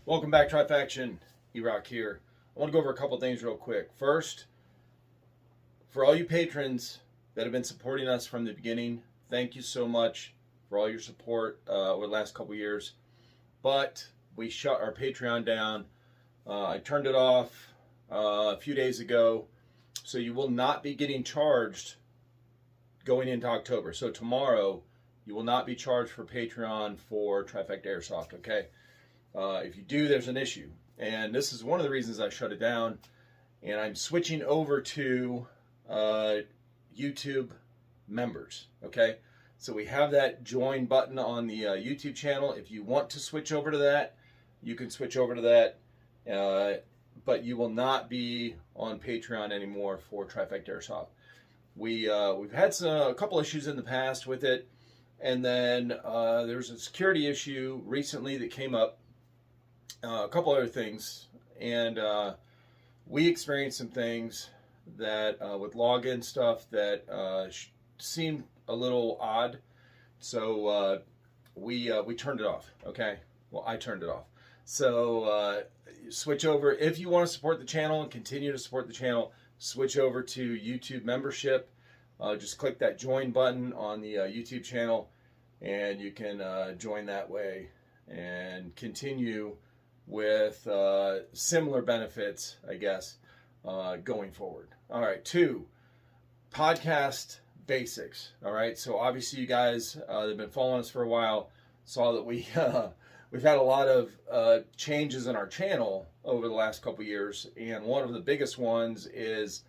Welcome back, Trifaction. E-Rock here. I want to go over a couple things real quick. First, for all you patrons that have been supporting us from the beginning, thank you so much for all your support over the last couple years. But we shut our Patreon down. I turned it off a few days ago, so you will not be getting charged going into October. So tomorrow, you will not be charged for Patreon for Trifecta Airsoft, okay? If you do, there's an issue. And this is one of the reasons I shut it down. And I'm switching over to YouTube members, okay? So we have that join button on the YouTube channel. If you want to switch over to that, you can switch over to that. But you will not be on Patreon anymore for Trifecta Airsoft. We've had a couple issues in the past with it. And then there's a security issue recently that came up. A couple other things, and we experienced some things that with login stuff that seemed a little odd, so we turned it off. Okay, well, I turned it off. So switch over if you want to support the channel and continue to support the channel. Switch over to YouTube membership. Just click that join button on the YouTube channel, and you can join that way and continue with similar benefits, I guess, going forward. All right, 2, podcast basics. All right, so obviously you guys that have been following us for a while saw that we've had a lot of changes in our channel over the last couple years, and one of the biggest ones is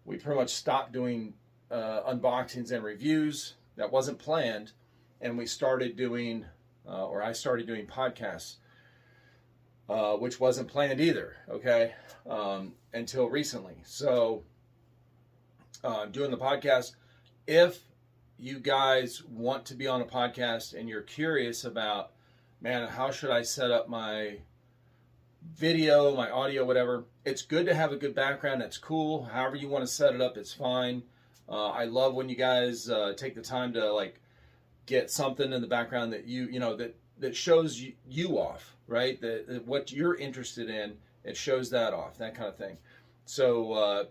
we pretty much stopped doing unboxings and reviews. That wasn't planned, and we started doing, or I started doing podcasts. Which wasn't planned either, okay, until recently. So, doing the podcast. If you guys want to be on a podcast and you're curious about, man, how should I set up my video, my audio, whatever, it's good to have a good background. That's cool. However you want to set it up, it's fine. I love when you guys take the time to, like, get something in the background that that shows you off, right? That what you're interested in, it shows that off, that kind of thing. So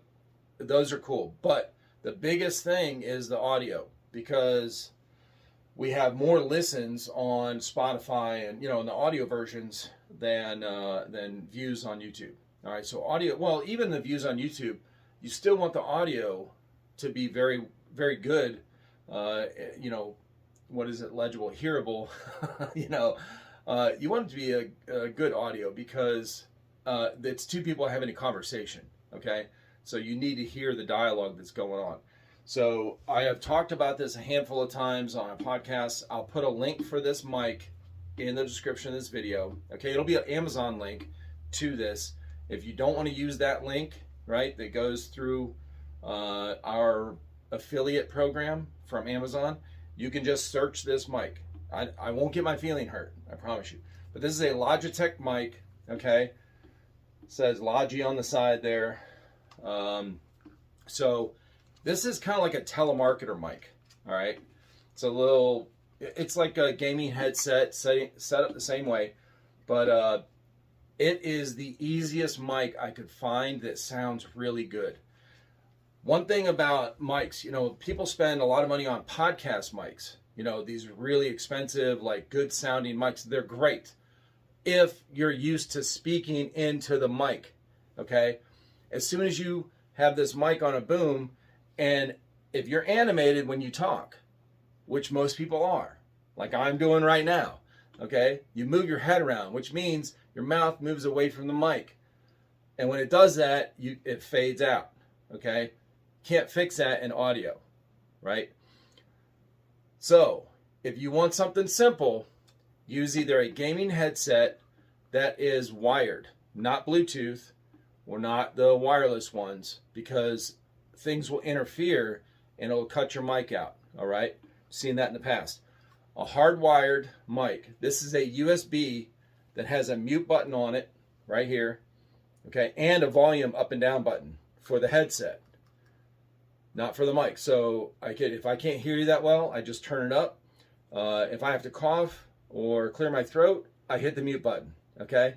those are cool. But the biggest thing is the audio, because we have more listens on Spotify and in the audio versions than views on YouTube. All right, so audio. Well, even the views on YouTube, you still want the audio to be very, very good. What is it? Legible, hearable. You want it to be a good audio, because it's two people having a conversation, okay? So you need to hear the dialogue that's going on. So I have talked about this a handful of times on a podcast. I'll put a link for this mic in the description of this video, okay? It'll be an Amazon link to this. If you don't want to use that link, right, that goes through our affiliate program from Amazon, you can just search this mic. I won't get my feeling hurt, I promise you. But this is a Logitech mic, okay? It says Logi on the side there. So this is kind of like a telemarketer mic, all right? It's like a gaming headset set up the same way, but it is the easiest mic I could find that sounds really good. One thing about mics, people spend a lot of money on podcast mics. These really expensive, like good sounding mics. They're great if you're used to speaking into the mic, okay? As soon as you have this mic on a boom, and if you're animated when you talk, which most people are, like I'm doing right now, okay? You move your head around, which means your mouth moves away from the mic. And when it does that, it fades out, okay? Can't fix that in audio, right? So if you want something simple, use either a gaming headset that is wired, not Bluetooth or not the wireless ones, because things will interfere and it'll cut your mic out, all right? Seen that in the past. A hardwired mic. This is a USB that has a mute button on it right here, okay, and a volume up and down button for the headset. Not for the mic. So if I can't hear you that well, I just turn it up. If I have to cough or clear my throat, I hit the mute button, okay?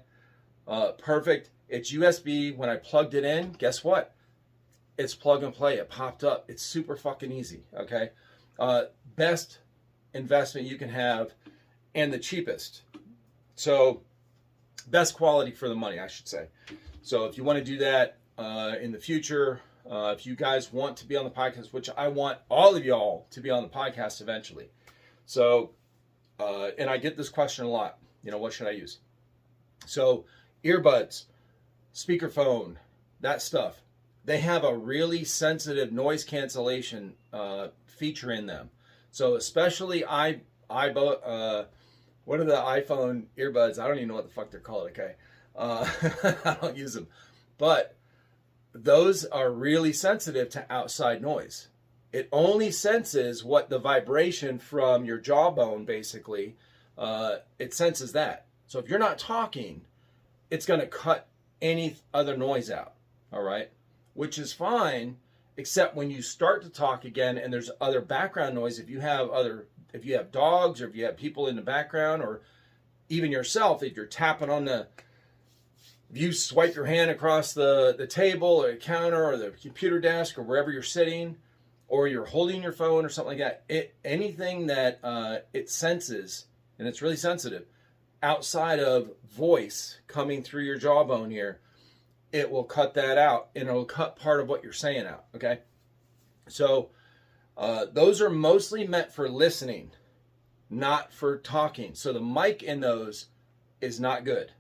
Perfect. It's USB. When I plugged it in, guess what? It's plug and play. It popped up. It's super fucking easy. Okay. Best investment you can have and the cheapest. So best quality for the money, I should say. So if you want to do that in the future, if you guys want to be on the podcast, which I want all of y'all to be on the podcast eventually. So, and I get this question a lot, what should I use? So earbuds, speakerphone, that stuff, they have a really sensitive noise cancellation feature in them. So especially what are the iPhone earbuds? I don't even know what the fuck they're called, okay? I don't use them. But those are really sensitive to outside noise. It only senses what the vibration from your jawbone, basically, it senses that. So if you're not talking, it's going to cut any other noise out, all right? Which is fine, except when you start to talk again and there's other background noise. If you have dogs, or if you have people in the background, or even yourself, if you're tapping on if you swipe your hand across the table or the counter or the computer desk or wherever you're sitting, or you're holding your phone or something like that, anything that it senses, and it's really sensitive, outside of voice coming through your jawbone here, it will cut that out, and it'll cut part of what you're saying out, okay? So those are mostly meant for listening, not for talking. So the mic in those is not good,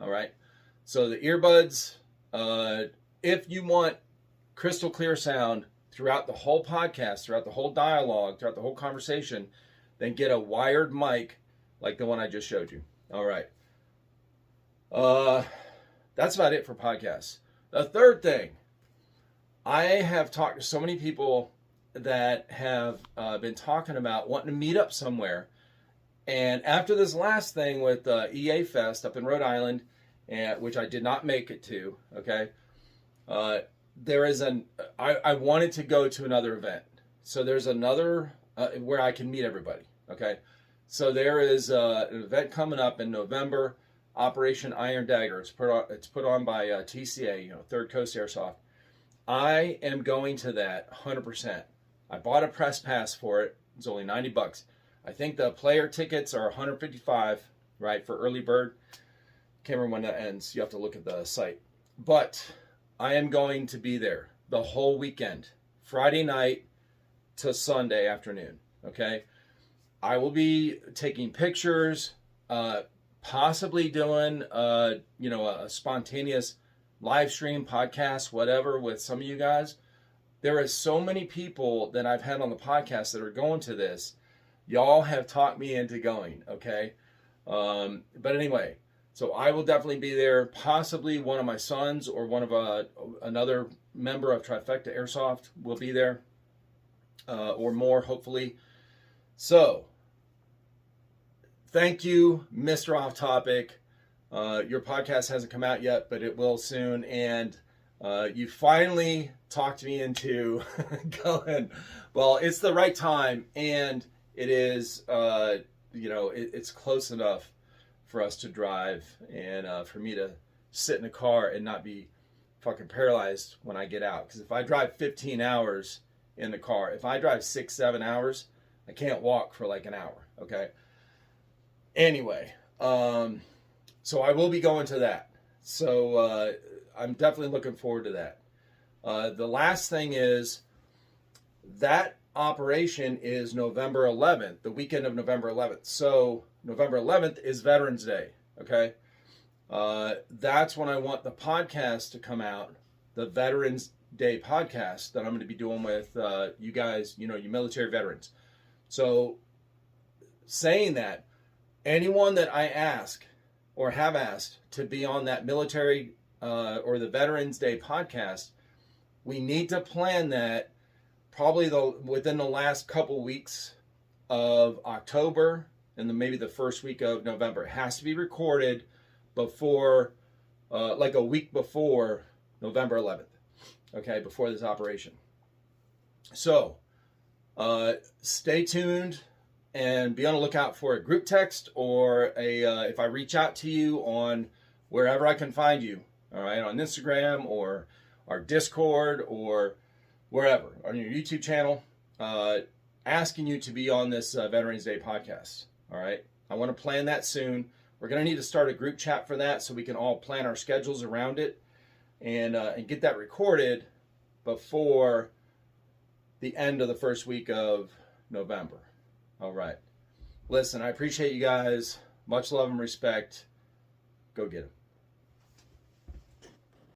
all right? So the earbuds, if you want crystal clear sound throughout the whole podcast, throughout the whole dialogue, throughout the whole conversation, then get a wired mic like the one I just showed you. All right. That's about it for podcasts. The third thing, I have talked to so many people that have been talking about wanting to meet up somewhere. And after this last thing with EA Fest up in Rhode Island, which I did not make it to, okay, there is I wanted to go to another event. So there's another where I can meet everybody, okay? So there is an event coming up in November, Operation Iron Dagger. It's put on by TCA, Third Coast Airsoft. I am going to that 100%. I bought a press pass for it. It's only $90. I think the player tickets are $155, right, for early bird. Can't remember when that ends. You have to look at the site. But I am going to be there the whole weekend, Friday night to Sunday afternoon, okay? I will be taking pictures, possibly doing, a spontaneous live stream, podcast, whatever, with some of you guys. There is so many people that I've had on the podcast that are going to this. Y'all have talked me into going, okay? But anyway, so I will definitely be there. Possibly one of my sons or one of another member of Trifecta Airsoft will be there, or more, hopefully. So, thank you, Mr. Off Topic. Your podcast hasn't come out yet, but it will soon. And you finally talked me into going. Well, it's the right time, and it is, it's close enough for us to drive, and for me to sit in a car and not be fucking paralyzed when I get out. Because if I drive 15 hours in the car, if I drive 6-7 hours, I can't walk for like an hour, okay? Anyway, so I will be going to that. So I'm definitely looking forward to that. The last thing is that operation is November 11th, the weekend of November 11th. So November 11th is Veterans Day, okay? That's when I want the podcast to come out, the Veterans Day podcast that I'm going to be doing with you guys, you military veterans. So saying that, anyone that I ask or have asked to be on that military or the Veterans Day podcast, we need to plan that probably within the last couple weeks of October and then maybe the first week of November. It has to be recorded before, like a week before November 11th, okay, before this operation. So stay tuned and be on the lookout for a group text or if I reach out to you on wherever I can find you, all right, on Instagram or our Discord or wherever, on your YouTube channel, asking you to be on this Veterans Day podcast, all right? I want to plan that soon. We're going to need to start a group chat for that so we can all plan our schedules around it and get that recorded before the end of the first week of November. All right. Listen, I appreciate you guys. Much love and respect. Go get 'em.